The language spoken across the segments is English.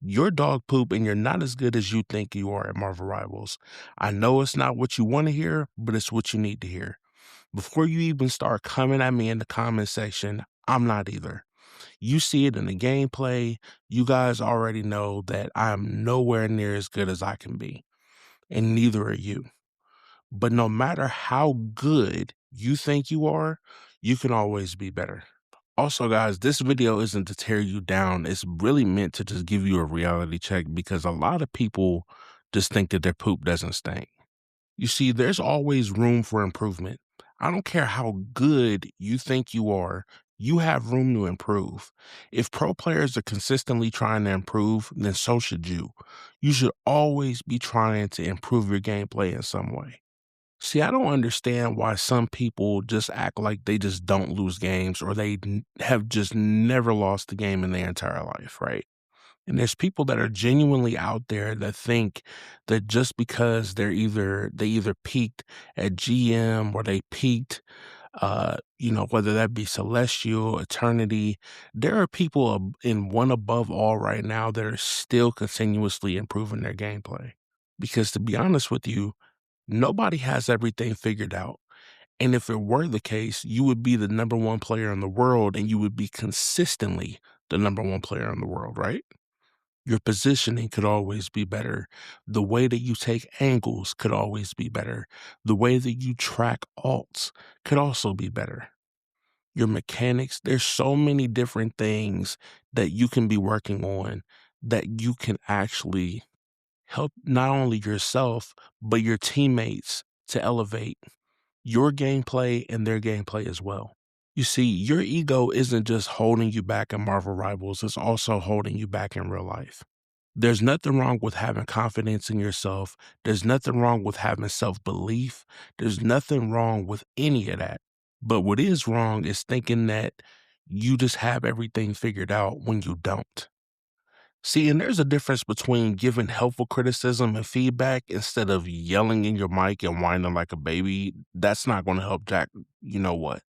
You're dog poop and you're not as good as you think you are at Marvel Rivals. I know it's not what you want to hear, but it's what you need to hear. Before you even start coming at me in the comment section, I'm not either. You see it in the gameplay. You guys already know that I'm nowhere near as good as I can be, and neither are you. But no matter how good you think you are, you can always be better. Also, guys, this video isn't to tear you down. It's really meant to just give you a reality check because a lot of people just think that their poop doesn't stink. You see, there's always room for improvement. I don't care how good you think you have room to improve. If pro players are consistently trying to improve, then so should you. You should always be trying to improve your gameplay in some way. See, I don't understand why some people just act like they just don't lose games or have just never lost a game in their entire life, right? And there's people that are genuinely out there that think that just because they either peaked at GM or they peaked, whether that be Celestial, Eternity, there are people in one above all right now that are still continuously improving their gameplay. Because to be honest with you, nobody has everything figured out. And if it were the case, you would be the number one player in the world and you would be consistently the number one player in the world, right? Your positioning could always be better. The way that you take angles could always be better. The way that you track alts could also be better. Your mechanics, there's so many different things that you can be working on that you can actually help not only yourself, but your teammates to elevate your gameplay and their gameplay as well. You see, your ego isn't just holding you back in Marvel Rivals, it's also holding you back in real life. There's nothing wrong with having confidence in yourself. There's nothing wrong with having self belief. There's nothing wrong with any of that. But what is wrong is thinking that you just have everything figured out when you don't. See, and there's a difference between giving helpful criticism and feedback instead of yelling in your mic and whining like a baby. That's not going to help Jack. You know what?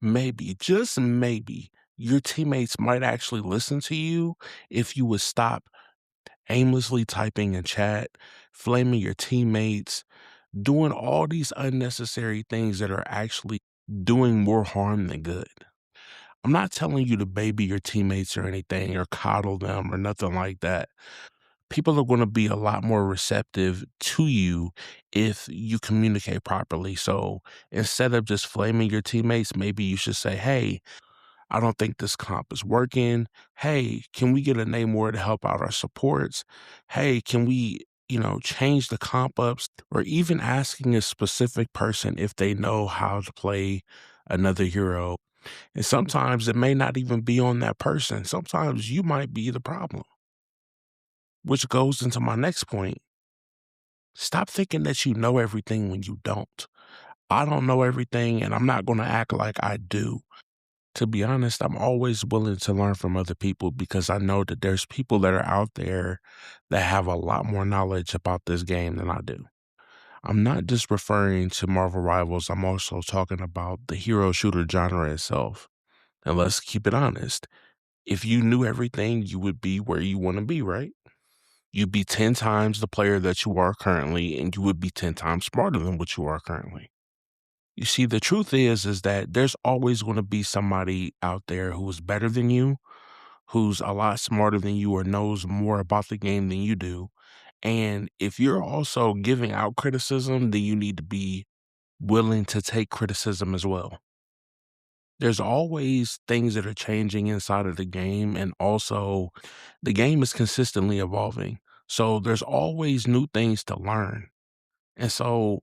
Maybe, just maybe, your teammates might actually listen to you if you would stop aimlessly typing in chat, flaming your teammates, doing all these unnecessary things that are actually doing more harm than good. I'm not telling you to baby your teammates or anything or coddle them or nothing like that. People are going to be a lot more receptive to you if you communicate properly. So instead of just flaming your teammates, maybe you should say, hey, I don't think this comp is working. Hey, can we get a name more to help out our supports? Hey, can we, change the comp ups or even asking a specific person if they know how to play another hero. And sometimes it may not even be on that person. Sometimes you might be the problem, which goes into my next point. Stop thinking that you know everything when you don't. I don't know everything, and I'm not going to act like I do. To be honest, I'm always willing to learn from other people because I know that there's people that are out there that have a lot more knowledge about this game than I do. I'm not just referring to Marvel Rivals, I'm also talking about the hero shooter genre itself. And let's keep it honest. If you knew everything, you would be where you want to be, right? You'd be 10 times the player that you are currently, and you would be 10 times smarter than what you are currently. You see, the truth is that there's always going to be somebody out there who is better than you, who's a lot smarter than you, or knows more about the game than you do. And if you're also giving out criticism, then you need to be willing to take criticism as well. There's always things that are changing inside of the game, and also the game is consistently evolving. So there's always new things to learn. And so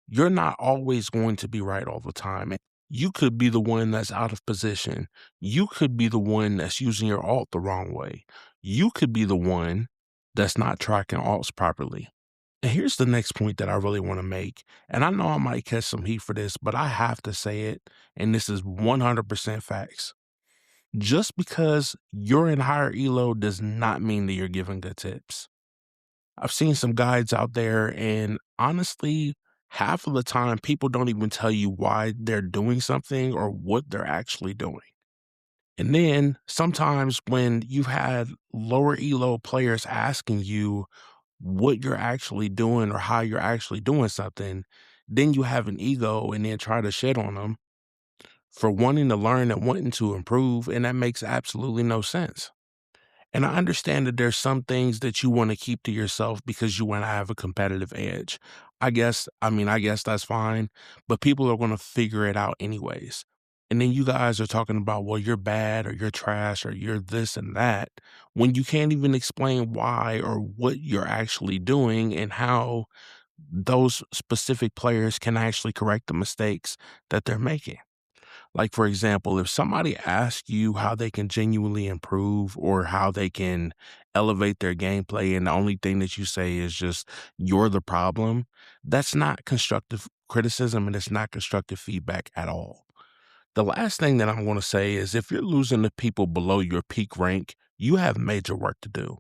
you're not always going to be right all the time. And you could be the one that's out of position. You could be the one that's using your alt the wrong way. You could be the one that's not tracking alts properly. And here's the next point that I really want to make. And I know I might catch some heat for this, but I have to say it. And this is 100% facts. Just because you're in higher elo does not mean that you're giving good tips. I've seen some guides out there, and honestly, half of the time, people don't even tell you why they're doing something or what they're actually doing. And then sometimes when you've had lower elo players asking you what you're actually doing or how you're actually doing something, then you have an ego and then try to shit on them for wanting to learn and wanting to improve. And that makes absolutely no sense. And I understand that there's some things that you want to keep to yourself because you want to have a competitive edge. I guess that's fine, but people are going to figure it out anyways. And then you guys are talking about, well, you're bad or you're trash or you're this and that when you can't even explain why or what you're actually doing and how those specific players can actually correct the mistakes that they're making. Like, for example, if somebody asks you how they can genuinely improve or how they can elevate their gameplay, and the only thing that you say is just, you're the problem, that's not constructive criticism and it's not constructive feedback at all. The last thing that I'm going to say is if you're losing to people below your peak rank, you have major work to do.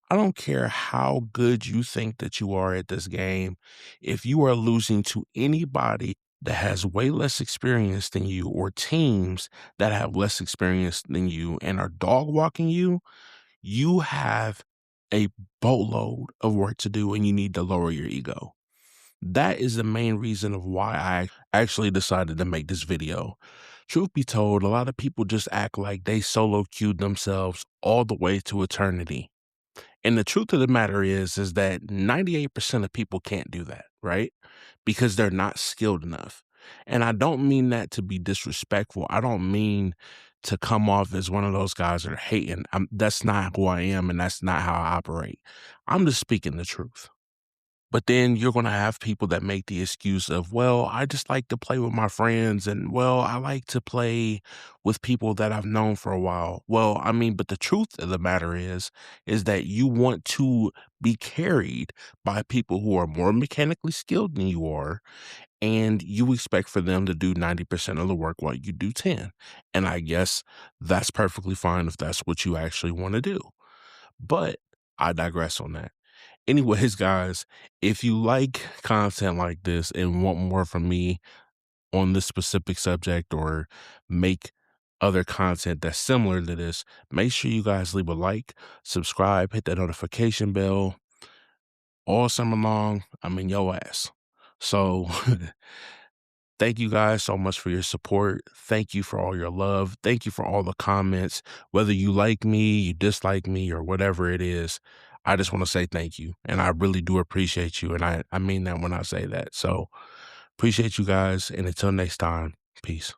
I don't care how good you think that you are at this game. If you are losing to anybody that has way less experience than you or teams that have less experience than you and are dog walking you, you have a boatload of work to do and you need to lower your ego. That is the main reason of why I actually decided to make this video. Truth be told, a lot of people just act like they solo queued themselves all the way to eternity. And the truth of the matter is that 98% of people can't do that, right? Because they're not skilled enough. And I don't mean that to be disrespectful. I don't mean to come off as one of those guys that are hating. That's not who I am, and that's not how I operate. I'm just speaking the truth. But then you're going to have people that make the excuse of, well, I just like to play with my friends. And, well, I like to play with people that I've known for a while. Well, I mean, but the truth of the matter is that you want to be carried by people who are more mechanically skilled than you are. And you expect for them to do 90% of the work while you do 10. And I guess that's perfectly fine if that's what you actually want to do. But I digress on that. Anyways, guys, if you like content like this and want more from me on this specific subject or make other content that's similar to this, make sure you guys leave a like, subscribe, hit that notification bell. All summer long, I'm in your ass. So thank you guys so much for your support. Thank you for all your love. Thank you for all the comments. Whether you like me, you dislike me, or whatever it is, I just want to say thank you. And I really do appreciate you. And I mean that when I say that. So appreciate you guys. And until next time, peace.